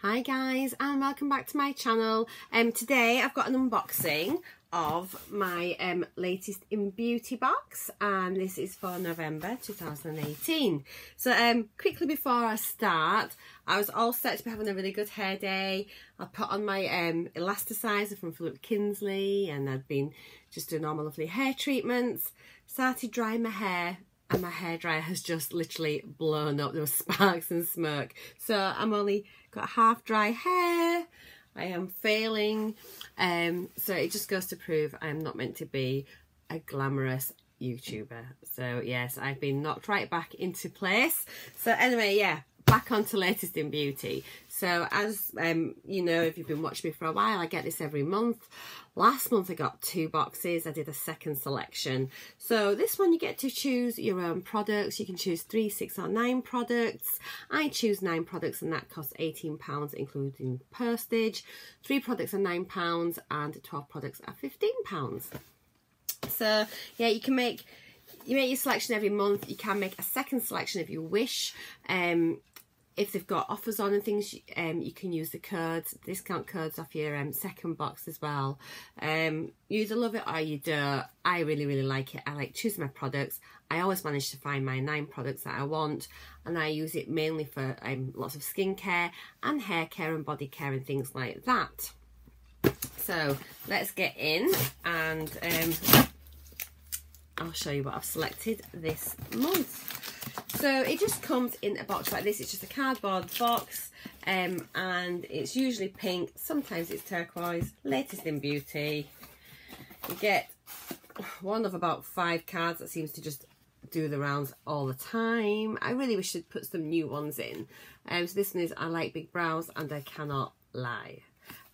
Hi guys, and welcome back to my channel. Today I've got an unboxing of my latest in beauty box, and this is for November 2018. So quickly before I start, I was all set to be having a really good hair day. I put on my elasticizer from Philip Kinsley, and I'd been just doing all my lovely hair treatments. Started drying my hair, and my hairdryer has just literally blown up. There were sparks and smoke. So I'm only got half dry hair. I am failing. So it just goes to prove I'm not meant to be a glamorous YouTuber. So yes, I've been knocked right back into place. So anyway, yeah, back onto latest in beauty. So as you know, if you've been watching me for a while, I get this every month. Last month I got 2 boxes. I did a second selection. So this one you get to choose your own products. You can choose 3, 6 or 9 products. I choose 9 products, and that costs £18 including postage. 3 products are £9 and 12 products are £15. So yeah, you make your selection every month. You can make a second selection if you wish. If they've got offers on and things, you can use the codes, discount codes off your second box as well. You either love it or you don't. I really like it. I like choosing my products. I always manage to find my 9 products that I want, and I use it mainly for lots of skincare and hair care and body care and things like that. So let's get in, and I'll show you what I've selected this month. So it just comes in a box like this. It's just a cardboard box, and it's usually pink, sometimes it's turquoise. Latest in beauty. You get one of about 5 cards that seems to just do the rounds all the time. I really wish they'd put some new ones in. So this one is I like big brows and I cannot lie.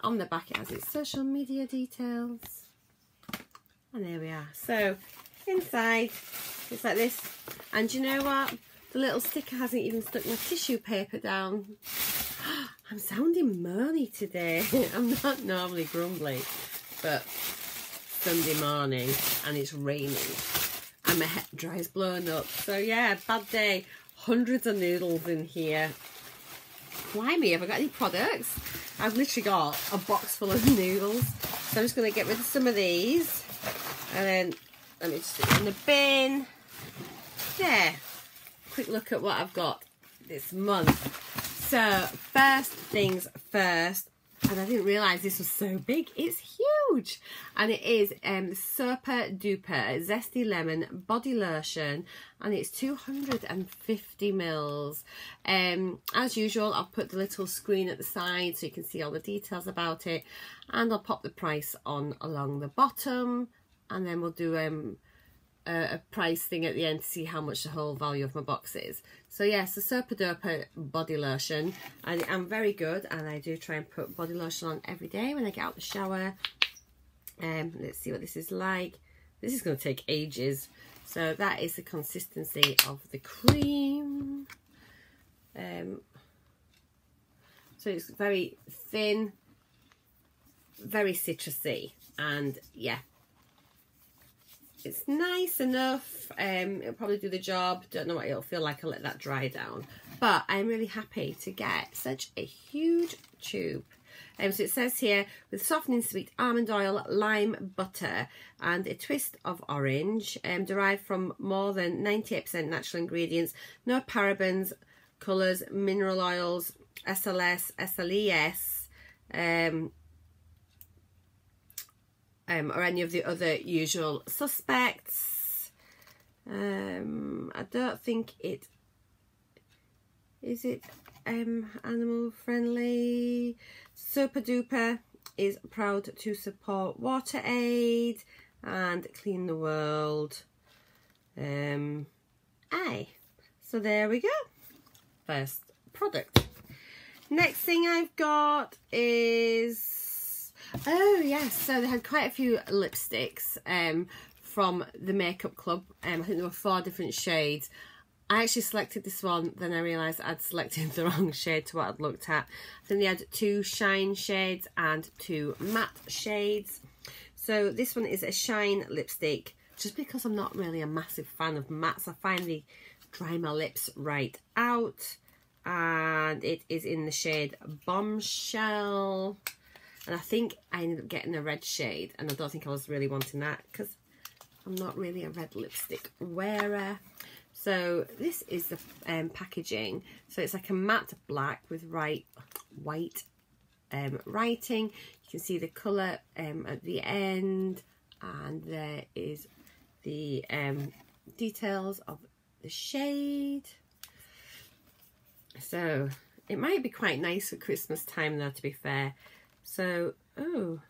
On the back it has its social media details, and there we are. So inside it's like this, and you know what? The little sticker hasn't even stuck my tissue paper down. I'm sounding moany today. I'm not normally grumbly, but Sunday morning and it's raining and my hair dry's blown up. So yeah, bad day. Hundreds of noodles in here. Blimey, have I got any products? I've literally got a box full of noodles. So I'm just going to get rid of some of these, and then let me just stick it in the bin. There. Quick look at what I've got this month. So first things first, and I didn't realise this was so big. It's huge, and it is Super Duper Zesty Lemon Body Lotion, and it's 250 mils. As usual, I'll put the little screen at the side so you can see all the details about it, and I'll pop the price on along the bottom, and then we'll do a price thing at the end to see how much the whole value of my box is. So yes, the Super Duper body lotion, and I'm very good, and I do try and put body lotion on every day when I get out the shower. Let's see what this is like. This is going to take ages. So that is the consistency of the cream. So it's very thin, very citrusy, and yeah, it's nice enough. It'll probably do the job. Don't know what it'll feel like. I'll let that dry down. But I'm really happy to get such a huge tube. So it says here, with softening sweet almond oil, lime butter, and a twist of orange, derived from more than 98% natural ingredients, no parabens, colours, mineral oils, SLS, SLES, or any of the other usual suspects. I don't think it is animal friendly. Super Duper is proud to support Water Aid and Clean the World. So there we go. First product. Next thing I've got is, oh yes, so they had quite a few lipsticks from the Makeup Club. I think there were 4 different shades. I actually selected this one, then I realised I'd selected the wrong shade to what I'd looked at. I think they had 2 shine shades and 2 matte shades. So this one is a shine lipstick, just because I'm not really a massive fan of mattes. I find they dry my lips right out. and it is in the shade Bombshell. And I think I ended up getting a red shade, and I don't think I was really wanting that because I'm not really a red lipstick wearer. So this is the packaging. So it's like a matte black with white writing. You can see the colour at the end, and there is the details of the shade. So it might be quite nice for Christmas time though, to be fair. So, oh,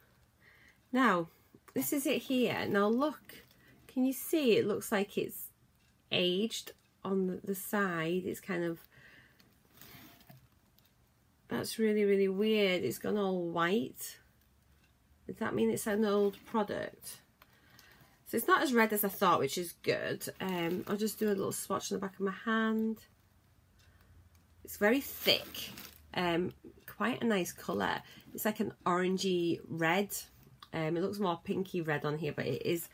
now this is it here. Now look, can you see it looks like it's aged on the side? It's kind of, that's really, really weird. It's gone all white. Does that mean it's an old product? So it's not as red as I thought, which is good. I'll just do a little swatch on the back of my hand. It's very thick, quite a nice colour. It's like an orangey red. It looks more pinky red on here, but it is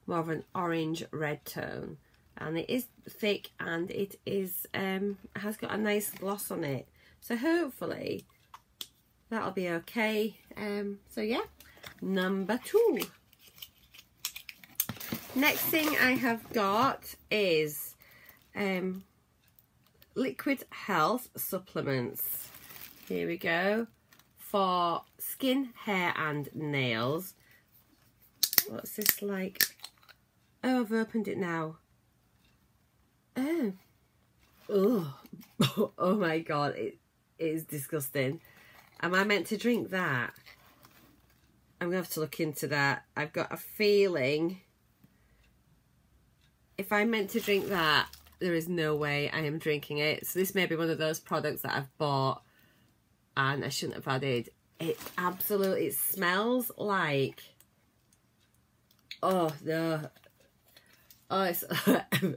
more of an orange red tone. And it is thick, and it is has got a nice gloss on it. So hopefully that'll be okay. So yeah, number 2. Next thing I have got is liquid health supplements. Here we go, for skin, hair and nails. What's this like? Oh, I've opened it now. Oh, oh my god, it is disgusting. Am I meant to drink that? I'm gonna have to look into that. I've got a feeling if I'm meant to drink that, there is no way I am drinking it. So this may be one of those products that I've bought and I shouldn't have added. It absolutely, it smells like, oh no, oh it's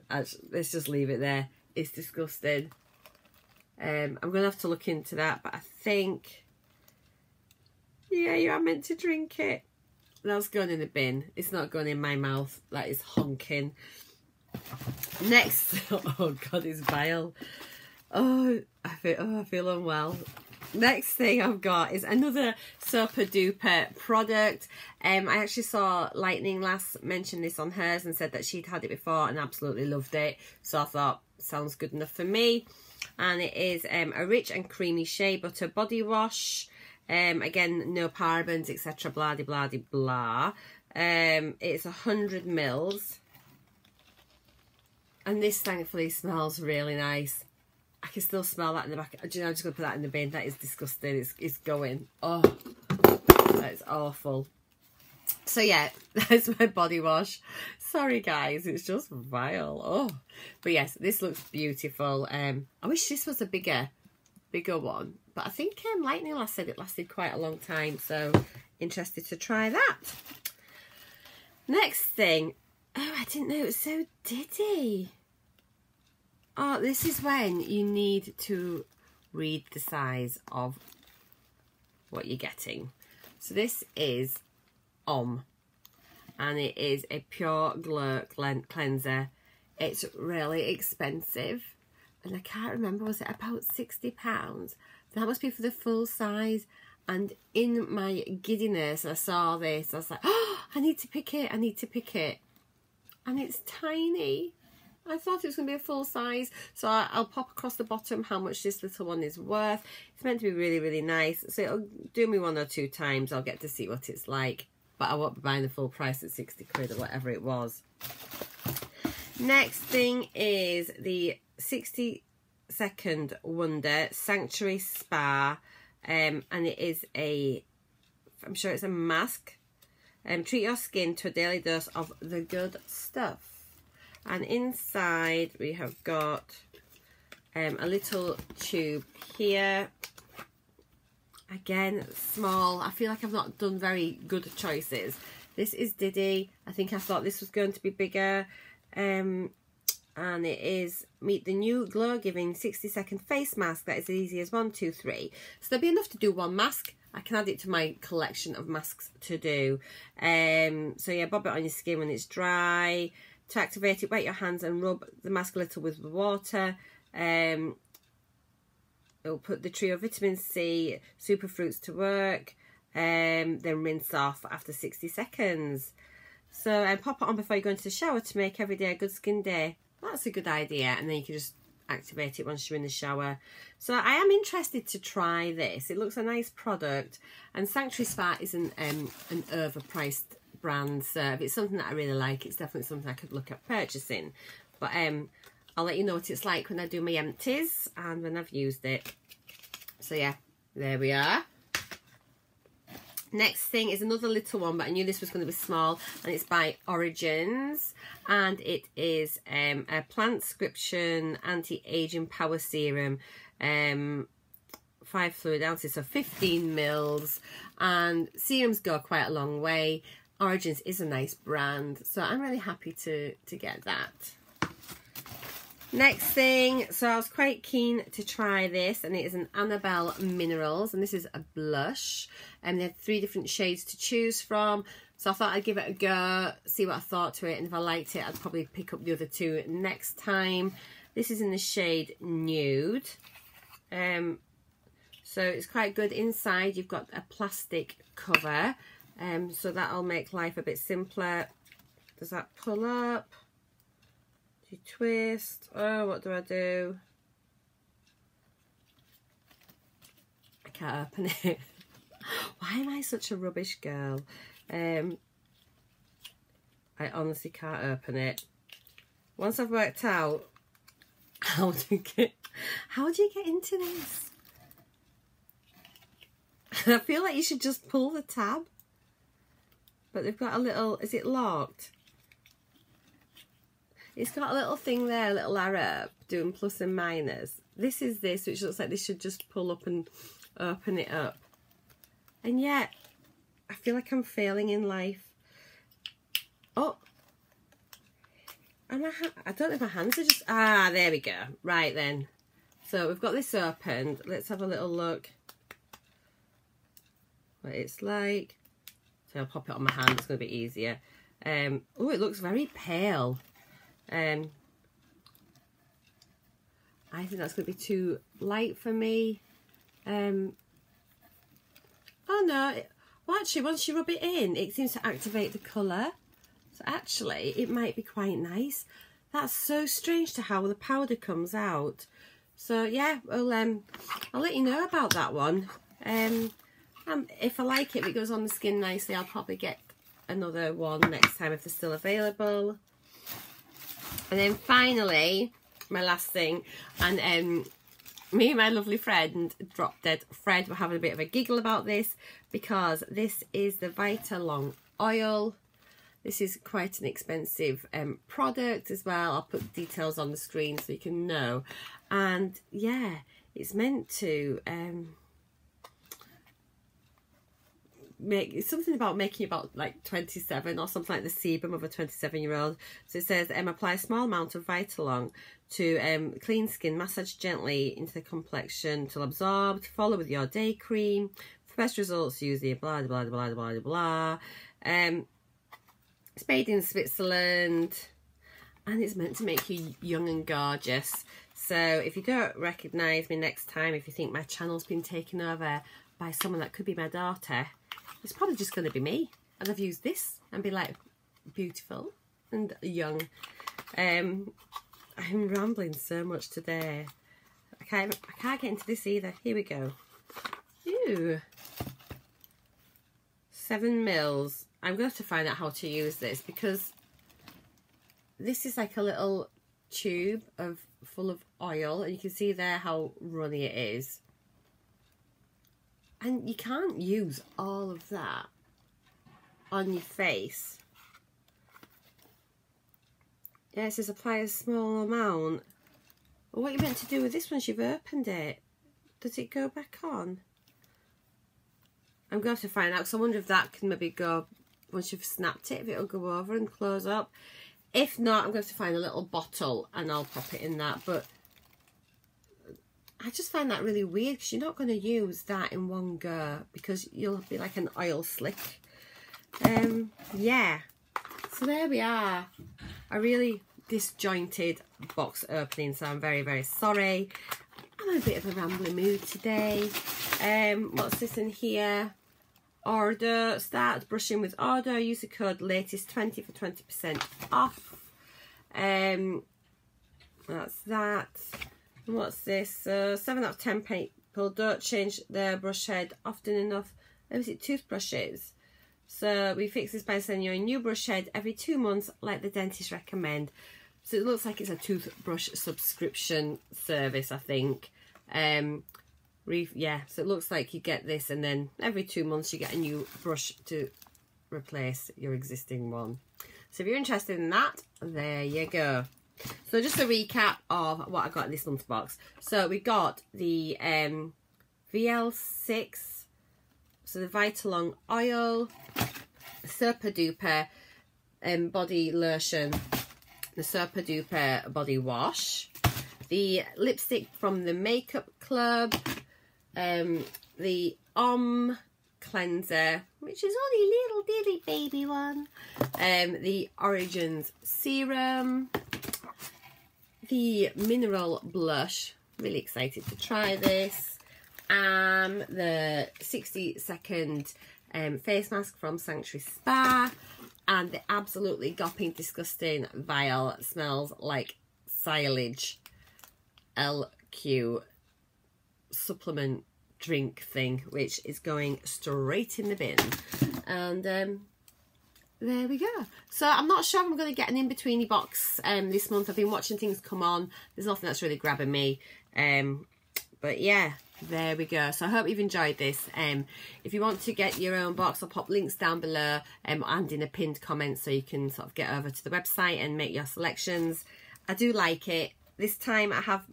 actually, let's just leave it there. It's disgusting. I'm gonna have to look into that, but I think, yeah, you are meant to drink it. That's going in the bin. It's not going in my mouth. That is honking. Next, oh god, it's vile. Oh, I feel unwell. Next thing I've got is another super duper product. I actually saw Lightning Lass mention this on hers and said that she'd had it before and absolutely loved it. So I thought, sounds good enough for me. And it is a rich and creamy shea butter body wash. Again, no parabens, etc. Blah de blah de blah. It's 100 mils. And this thankfully smells really nice. I can still smell that in the back. Do you know, I'm just going to put that in the bin. That is disgusting. It's going. Oh, that is awful. So yeah, that's my body wash. Sorry guys, it's just vile. Oh, but yes, this looks beautiful. I wish this was a bigger one. But I think Lightning Lass said it lasted quite a long time. So interested to try that. Next thing. Oh, I didn't know it was so diddy. Oh, this is when you need to read the size of what you're getting. So this is and it is a pure glow cleanser. It's really expensive, and I can't remember, was it about £60? That must be for the full size. And in my giddiness, I saw this. I was like, oh, I need to pick it. I need to pick it. And it's tiny. I thought it was going to be a full size. So I'll pop across the bottom how much this little one is worth. It's meant to be really, really nice. So it'll do me 1 or 2 times. I'll get to see what it's like. But I won't be buying the full price at 60 quid or whatever it was. Next thing is the 60-second Wonder Sanctuary Spa. And it is I'm sure it's a mask. Treat your skin to a daily dose of the good stuff. And inside we have got a little tube here. Again, small. I feel like I've not done very good choices. This is Diddy. I think I thought this was going to be bigger. And it is meet the new glow-giving 60-second face mask that is as easy as 1, 2, 3. So there'll be enough to do one mask. I can add it to my collection of masks to do. So yeah, bob it on your skin when it's dry. To activate it, wet your hands and rub the mask a little with water. it'll put the trio vitamin C super fruits to work, then rinse off after 60 seconds. So pop it on before you go into the shower to make every day a good skin day. That's a good idea, and then you can just activate it once you're in the shower. So I am interested to try this. It looks a nice product, and Sanctuary Spa isn't an overpriced brand, so if it's something that I really like, it's definitely something I could look at purchasing. But I'll let you know what it's like when I do my empties and when I've used it. So yeah, there we are. Next thing is another little one, but I knew this was going to be small, and it's by Origins, and it is a Plant-Scription Anti-Aging Power Serum, 5 fluid ounces, so 15 mils, and serums go quite a long way. Origins is a nice brand, so I'm really happy to get that. Next thing, so I was quite keen to try this, and it is an Annabelle Minerals, and this is a blush, and they had 3 different shades to choose from, so I thought I'd give it a go, see what I thought to it, and if I liked it I'd probably pick up the other 2 next time. This is in the shade Nude, so it's quite good. Inside you've got a plastic cover, so that'll make life a bit simpler. Does that pull up? Twist. Oh, what do I do? I can't open it. Why am I such a rubbish girl? I honestly can't open it. Once I've worked out how do you get into this? I feel like you should just pull the tab, but they've got a little, is it locked? It's got a little thing there, a little arrow doing plus and minus. This is this, which looks like this should just pull up and open it up. And yet, I feel like I'm failing in life. Oh. And I don't know if my hands are just... Ah, there we go. Right then. So we've got this opened. Let's have a little look what it's like. So I'll pop it on my hand. It's going to be easier. Oh, it looks very pale. I think that's going to be too light for me. Oh no, well actually once you rub it in it seems to activate the colour, so actually it might be quite nice. That's so strange to how the powder comes out. So yeah, well I'll let you know about that one. If I like it, if it goes on the skin nicely, I'll probably get another one next time if they're still available. And then finally, my last thing, and me and my lovely friend, Drop Dead Fred, were having a bit of a giggle about this because this is the Vitalong oil. This is quite an expensive product as well. I'll put details on the screen so you can know. And yeah, it's meant to it's something about making about like 27 or something like the sebum of a 27-year-old. So it says apply a small amount of Vitalong to clean skin, massage gently into the complexion till absorbed, follow with your day cream. For best results use the blah blah blah blah blah blah. It's made in Switzerland and it's meant to make you young and gorgeous. So if you don't recognise me next time, if you think my channel's been taken over by someone that could be my daughter, it's probably just going to be me, and I've used this and be like beautiful and young. I'm rambling so much today. I can't get into this either. Here we go. Ew. 7 mils. I'm going to have to find out how to use this because this is like a little tube full of oil, and you can see there how runny it is. And you can't use all of that on your face. Yeah, it says apply a small amount. Well, what are you meant to do with this once you've opened it? Does it go back on? I'm going to have to find out because I wonder if that can maybe go, once you've snapped it, if it'll go over and close up. If not, I'm going to have to find a little bottle and I'll pop it in that. But I just find that really weird because you're not going to use that in one go because you'll be like an oil slick. Yeah, so there we are. A really disjointed box opening, so I'm very, very sorry. I'm in a bit of a rambling mood today. What's this in here? Order, start brushing with order, use the code latest20 for 20% off. That's that. And what's this? 7 out of 10 people don't change their brush head often enough. Oh, is it toothbrushes? So we fix this by sending you a new brush head every 2 months like the dentist recommend. So it looks like it's a toothbrush subscription service, I think. Yeah, so it looks like you get this and then every 2 months you get a new brush to replace your existing one. So if you're interested in that, there you go. So just a recap of what I got in this month's box. So we got the VL6, so the Vitalong oil, Super Duper body lotion, the Super Duper body wash, the lipstick from the Makeup Club, the cleanser, which is only a little ditty baby one, the Origins serum, the mineral blush, really excited to try this, and the 60-second face mask from Sanctuary Spa, and the absolutely gopping disgusting vial smells like silage LQ supplement drink thing, which is going straight in the bin. And there we go. So I'm not sure if I'm going to get an in-betweeny box this month. I've been watching things come on. There's nothing that's really grabbing me. But yeah, there we go. So I hope you've enjoyed this. If you want to get your own box, I'll pop links down below and in a pinned comment so you can sort of get over to the website and make your selections. I do like it. This time I have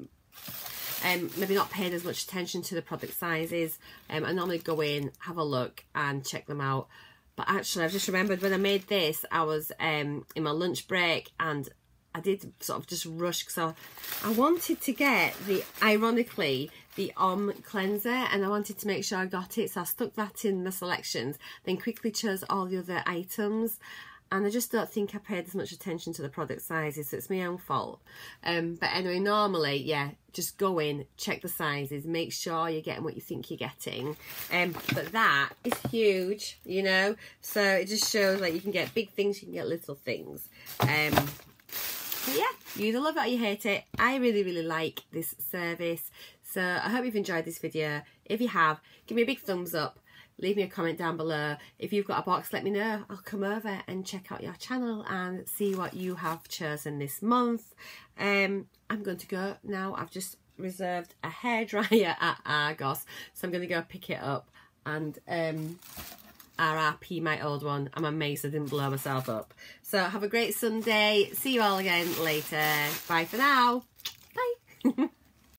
maybe not paid as much attention to the product sizes. I normally go in, have a look and check them out. But actually, I've just remembered when I made this, I was in my lunch break and I did sort of just rush because I wanted to get ironically, the cleanser, and I wanted to make sure I got it. So I stuck that in the selections, then quickly chose all the other items. And I just don't think I paid as much attention to the product sizes, so it's my own fault. But anyway, normally, yeah, just go in, check the sizes, make sure you're getting what you think you're getting. But that is huge, you know, so it just shows like you can get big things, you can get little things. But yeah, you either love it or you hate it. I really, really like this service. So I hope you've enjoyed this video. If you have, give me a big thumbs up. Leave me a comment down below. If you've got a box, let me know. I'll come over and check out your channel and see what you have chosen this month. I'm going to go now. I've just reserved a hairdryer at Argos, so I'm going to go pick it up and RRP my old one. I'm amazed I didn't blow myself up. So have a great Sunday. See you all again later. Bye for now. Bye.